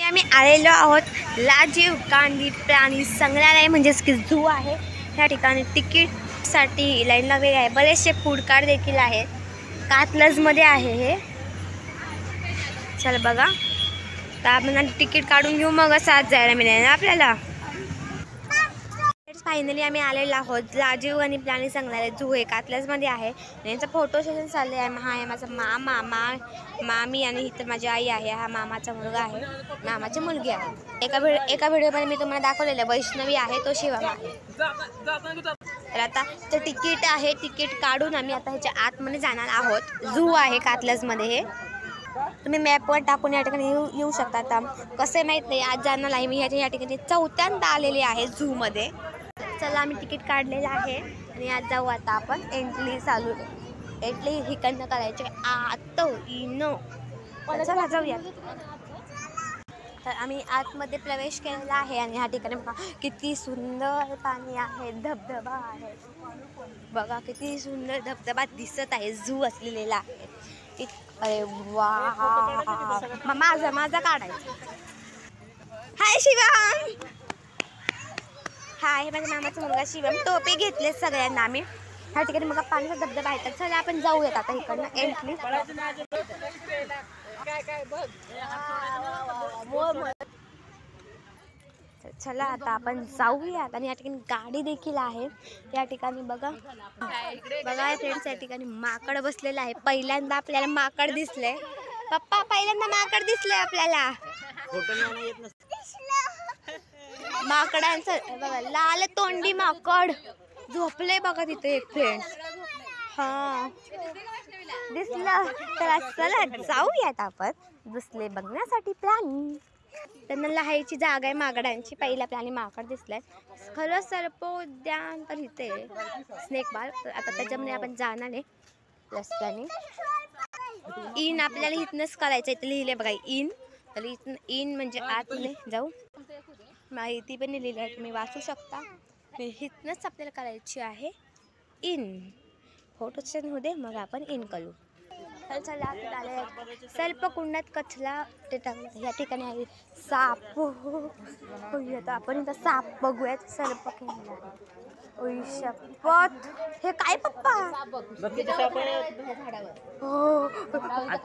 आम्ही आलेलो आहोत राजीव गांधी प्राणी संग्रहालय म्हणजेच की झू आहे। या ठिकाणी तिकीटसाठी लाईन लागलेली आहे। बरेचसे फूड कार्ट देखील आहेत। कातलजमध्ये आहे हे। चल बघा, तर आपण तिकीट काढून घेऊ, मग साथ जायला मिळेल ना आपल्याला। फायनली आम्ही आलेलो आहोत राजीव गांधी प्राणी संग्रहालय झू हे कातलजमध्ये आहे। यांचा फोटो सेशन चालले आहे। हा आहे माझा मामा, मामी आणि इथं माझी आई आहे। हा मामाचा मुलगा आहे, मामाची मुलगी आहे। एका व्हिडिओमध्ये मी तुम्हाला दाखवलेलं वैष्णवी आहे, तो शिवम आहे। तर आता तिकीट आहे, तिकीट काढून आम्ही आता ह्याच्या आतमध्ये जाणार आहोत। झू आहे कातलजमध्ये हे। तुम्ही मॅपवर टाकून या ठिकाणी येऊ शकता। आता कसं माहीत नाही, आज जाणार आहे मी या ठिकाणी चौथ्यांदा आलेले आहे झू मध्ये। चला आम्ही तिकीट काढलेलं आहे आणि आज जाऊ आता आपण। एंट्री चालू आहे, एंट्री हिकडनं करायचे आत इनो। चला जाऊया। तर आम्ही आतमध्ये प्रवेश केलेला आहे आणि ह्या ठिकाणी बघा किती सुंदर पाणी आहे, धबधबा आहे बघा, किती सुंदर धबधबा दिसत आहे। झू असलेला आहे। अरे वा, माझा काढायचा। हाय शिवम, हाय माझ्या मामाचा मुलगा शिवम। टोपी घेतले सगळ्यांना आम्ही। ह्या ठिकाणी मग पाण्याचा धबधबा आहे। तर चला आपण जाऊयात आता इकडनं एंट्री। चला आता आपण जाऊयात आणि या ठिकाणी गाडी देखील आहे। या ठिकाणी बघा फ्रेंड्स, या ठिकाणी माकड बसलेलं आहे। पहिल्यांदा आपल्याला माकड दिसले पप्पा, पहिल्यांदा माकड दिसले आपल्याला। माकडांचं बघा, लाल तोंडी माकड झोपले बघा तिथे एक फ्रेंड्स। हा दिसलं, तर चला जाऊयात आपण दिसले बघण्यासाठी प्राणी। त्यांना लहायची जागा आहे माकडांची। पहिला प्राणी माकड दिसलाय। खरं सर्पोद्यान तर इथे स्नेक पार्क, तर आता त्याच्यामध्ये आपण जाणार आहे रस्त्याने। इन आपल्याला इथनंच करायचं, इथे लिहिले बघा इन। तर इथून इन म्हणजे आतमध्ये जाऊ, माहिती पण लिहिली आहे, तुम्ही वाचू शकता। इथनंच आपल्याला करायची आहे इन। फोटो सेशन होऊ दे, मग आपण इन करू। तर चला सर्पकुंडात कचला ते टाकलं। या ठिकाणी आहे साप। आता आपण इथं साप बघूयात। सर्प केलेला आहे। शपथ, हे काय पप्पा? हो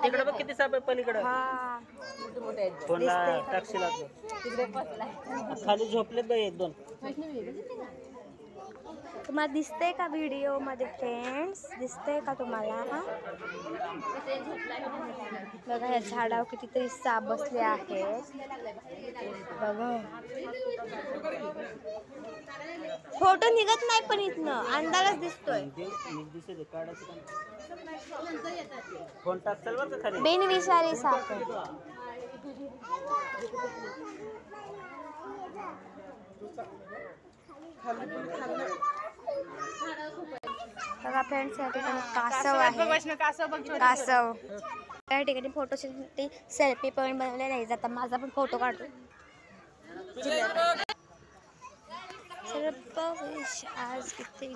तिकडे बघ किती साप आहे पलीकडे। हा खाली झोपलेत बाई एक दोन। तुम्हाला दिसतंय का व्हिडिओ मध्ये फ्रेंड्स? दिसतंय का तुम्हाला? बघा या झाडावर कितीतरी साप बसले आहेत बघा। फोटो निघत नाही पण इथनं अंधारच दिसतोय। बिनविषारी साप बघा फ्रेंड्स, या ठिकाणी कासव आहे। कासव या ठिकाणी फोटो सेल्फी पॉइंट बनवले नाही जाता। माझा पण फोटो काढतो। आज किती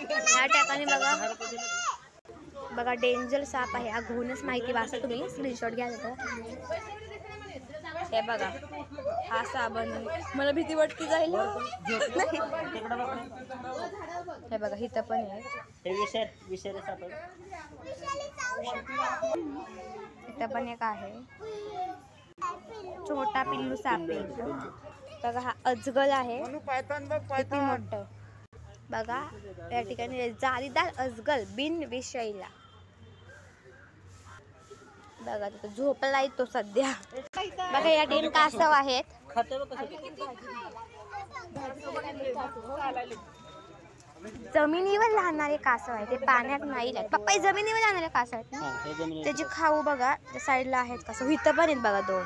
या ठिकाणी बघा डेंजर साप आहे। हा घेऊनच माहिती वाचा, तुम्ही स्क्रीनशॉट घ्या। हे बघा हा साबण, मला भीती वाटते जायला। हे बघा इथं पण आहे, इथं पण एक आहे छोटा पिल्लू साप आहे। बघा हा अजगर आहे, किती मोठं बघा। या ठिकाणी जाळीदार अजगर बिनविषारी बघा, तिथं झोपलाय तो सध्या। बघा या ठिकाणी कासव आहेत। जमिनीवर राहणारे कासव आहे, ते पाण्यात नाही लागत। पप्पा जमिनीवर राहणारे कासव आहेत ना, त्याची खाऊ बघा त्या साईडला आहेत कासव। इथं पण आहेत बघा दोन।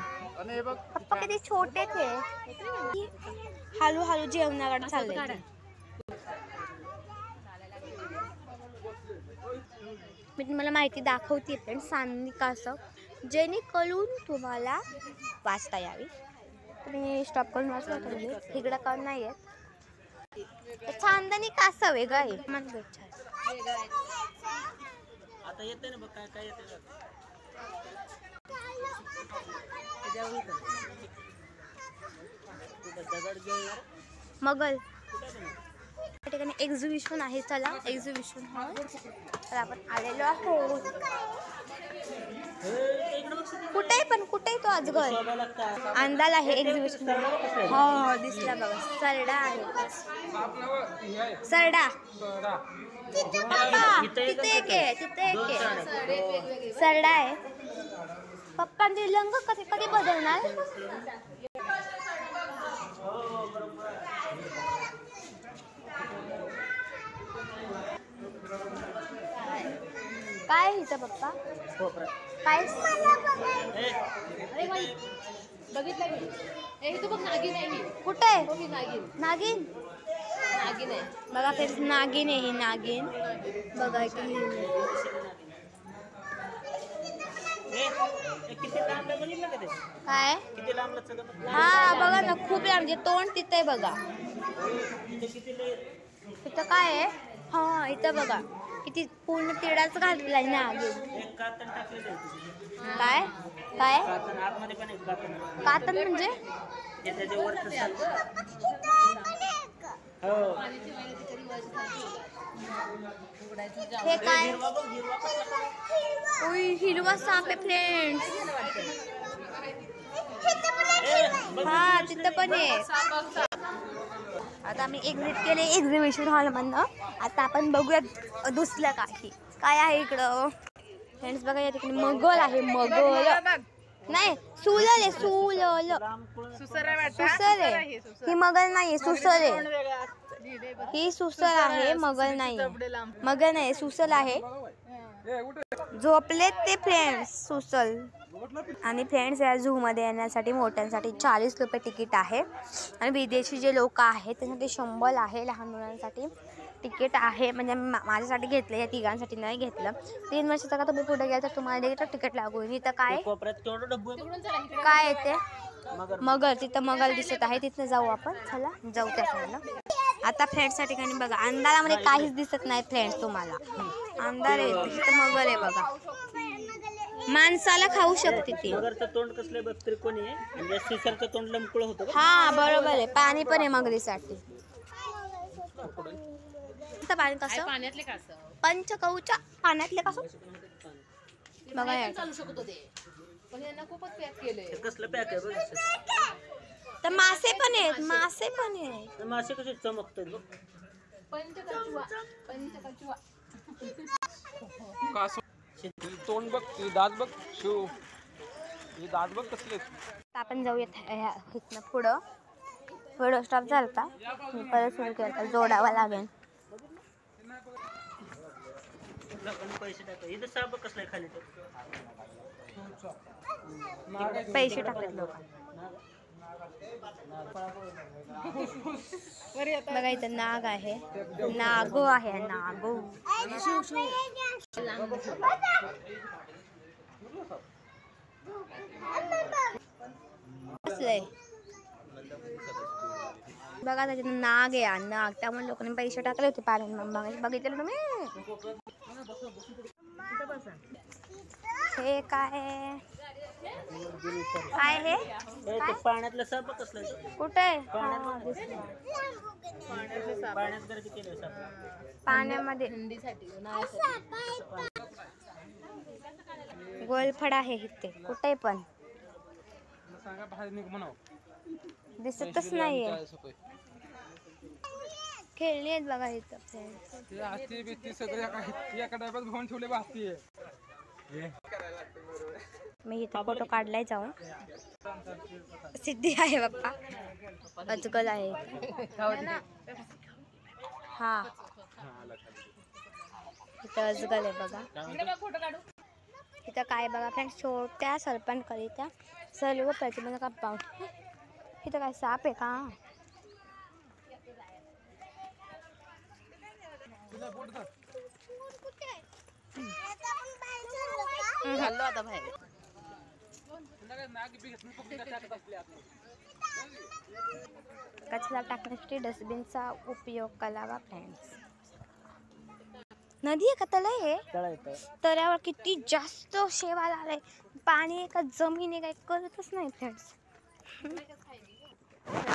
पप्पा किती छोटे थे, हळूहळू जेवणाकडे चालले। मी तुम्हाला माहिती दाखवते पण सान्नी कासव, जेणेकरून तुम्हाला वाचता यावी। तुम्ही स्टॉप करून वाचला पाहिजे, इकडं करून नाही येत। चांदणी कासव आहे गाय। आता येते ना बघ काय काय येते। मगल त्या ठिकाणी एक्झिबिशन आहे. चला एक्झिबिशन तर आपण आलेलो आहोत. कुठे तो अजगर अंदाज आहे एक्झिबिशन. हो दिसला बघा. सरडा आहे. सरडा तिथे एक आहे. सरडा आहे. पप्पांचे रंग कधी बदलणार? काय हिचं पप्पा काय कुठे नागिन आहे बघा. तेच नागिन आहे. ही नागिन बघा. काय हा बघा ना खूप लांब. तोंड तिथे बघा. इथं काय आहे? हा इथं बघा किती पूर्ण तिडाच घातलाय ना. काय काय कातन म्हणजे हे काय? हिरवा साप आहे फ्रेंड्स. हा तिथं पण आहे. आता आम्ही एक्झिट केले एक्झिबिशन हॉल मधनं. आता आपण बघूयात दुसऱ्या काय आहे इकडं फ्रेंड्स. बघा या ठिकाणी मगल आहे. मगल नाही सुलल आहे. सुसर आहे. ही मगल नाही सुसर आहे. ही सुसर आहे. मगल नाही सुसल आहे. झोपलेत ते फ्रेंड्स सुसल. आणि फ्रेंड्स या झू मध्ये येण्यासाठी मोठ्यांसाठी 40 रुपये तिकीट आहे आणि विदेशी जे लोक आहेत त्यासाठी 100 आहे. लहान मुलांसाठी तिकीट आहे. म्हणजे माझ्यासाठी घेतलं. या तिघांसाठी नाही घेतलं. 3 वर्षाचा का तुम्ही पुढे गेला तर तुम्हाला तिकीट लागू. इथं काय काय येते मगर. तिथं मगर दिसत आहे. तिथं जाऊ आपण. चला जाऊ त्या साईडला. आता फ्रेंड्सच्या ठिकाणी बघा अंधारामध्ये काहीच दिसत नाही फ्रेंड्स. तुम्हाला अंधार आहे. तिथं मगर आहे बघा. माणसाला खाऊ शकते ती. मगरचं तोंड कसलं बघ त्रिकोणी आहे आणि सुसरचं तोंड लंबकुळ होतं. हा बरोबर आहे. पाणी पण आहे मगरीसाठी. पाणी कसं पंचकौच्या पाण्यातले कसं बघा. कसलं पॅक आहे तर मासे पण आहेत. मासे कसे चमकतात तोंड बघ. दात बघ. शिव दात बघ कसले. आपण जाऊयात इथनं पुढं. व्हिडिओ स्टॉप झालता परत सुरू केला. जोडावा लागेल. पैसे टाका. इथं साप कसलाय खाली पैसे टाकलेत लोक. बघा इथं नाग आहे. नागो आहे. नागो बघा त्याच्यात नाग आहे. नाग त्यामुळे लोकांनी पैसे टाकले होते पाण्यात. बघितलं तुम्ही. हे काय हे पाण्यातलं साप कसलं कुठे पाण्यामध्ये गोलफड आहे इथे. कुठे पण दिसतच नाहीये. खेळणी आहेत बघा इथं. मी इथं फोटो काढलाय जाऊन. सिद्धी आहे बाप्पा. अजगल आहे. हा इथं अजगल आहे बघा. इथं काय बघा फ्रेंड्स छोट्या सर्पांकरिता सर्व प्रतिबंध का पाऊस. इथं काय साप आहे का? आता बाहेर कचरा टाकण्यासाठी डस्टबिनचा उपयोग करावा फ्रेंड्स. नदी आहे का तलाव आहे? तळ येतं. तळ्यावर किती जास्त शेवाळ आलाय. पाणी आहे का जमीन आहे काय कळतच नाही फ्रेंड्स.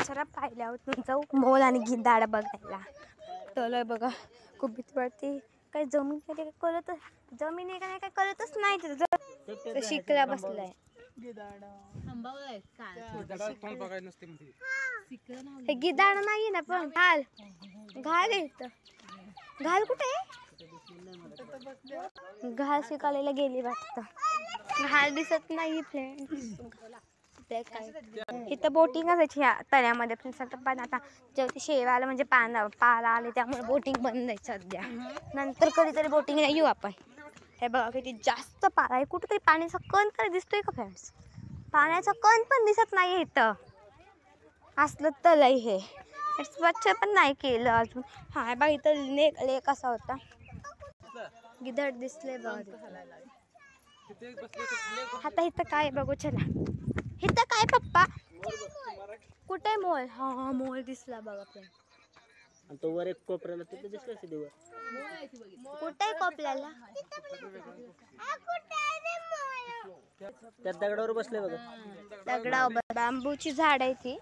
जरा पाहिल्यावर जाऊ मोल आणि गिधाड बघायला. तळ बघा खूप भीती वाटते. काय जमीन काय काय कळत जमीन आहे का नाही काय कळतच नाही. तिथं शिकला बसलाय. हे गिधाड नाही ना पण घाल घाल येत घाल कुठे घाल शिकायला गेली वाटतं. घाल दिसत नाही फ्रेंड्स. इथं बोटिंग असायची ह्या तळ्यामध्ये पण आता जेव्हा ते शेवाला म्हणजे पाला आले त्यामुळे बोटिंग बंद आहे सध्या. नंतर कधीतरी बोटिंग येऊ आपण. हे बघा किती जास्त पाला आहे. कुठेतरी पाण्याचा कण तरी दिसतोय का फ्रेंड्स? पाण्याचा कण पण दिसत नाही इथं. असलं तलय हे स्वच्छ पण नाही केलं अजून. हा बघा इथं लेक असा होता. गिधड दिसले बघा. आता इथं काय बघू चला. इथं काय पप्पा कुठे मोल? हा मोल दिसला बघा पण. आणि तो वर एक कोपऱ्याला तिथे दिसलं असेल वर. कुठे कोपऱ्याला? त्या दगडावर बसले बघा. दगडावर बांबूची झाड आहे ती.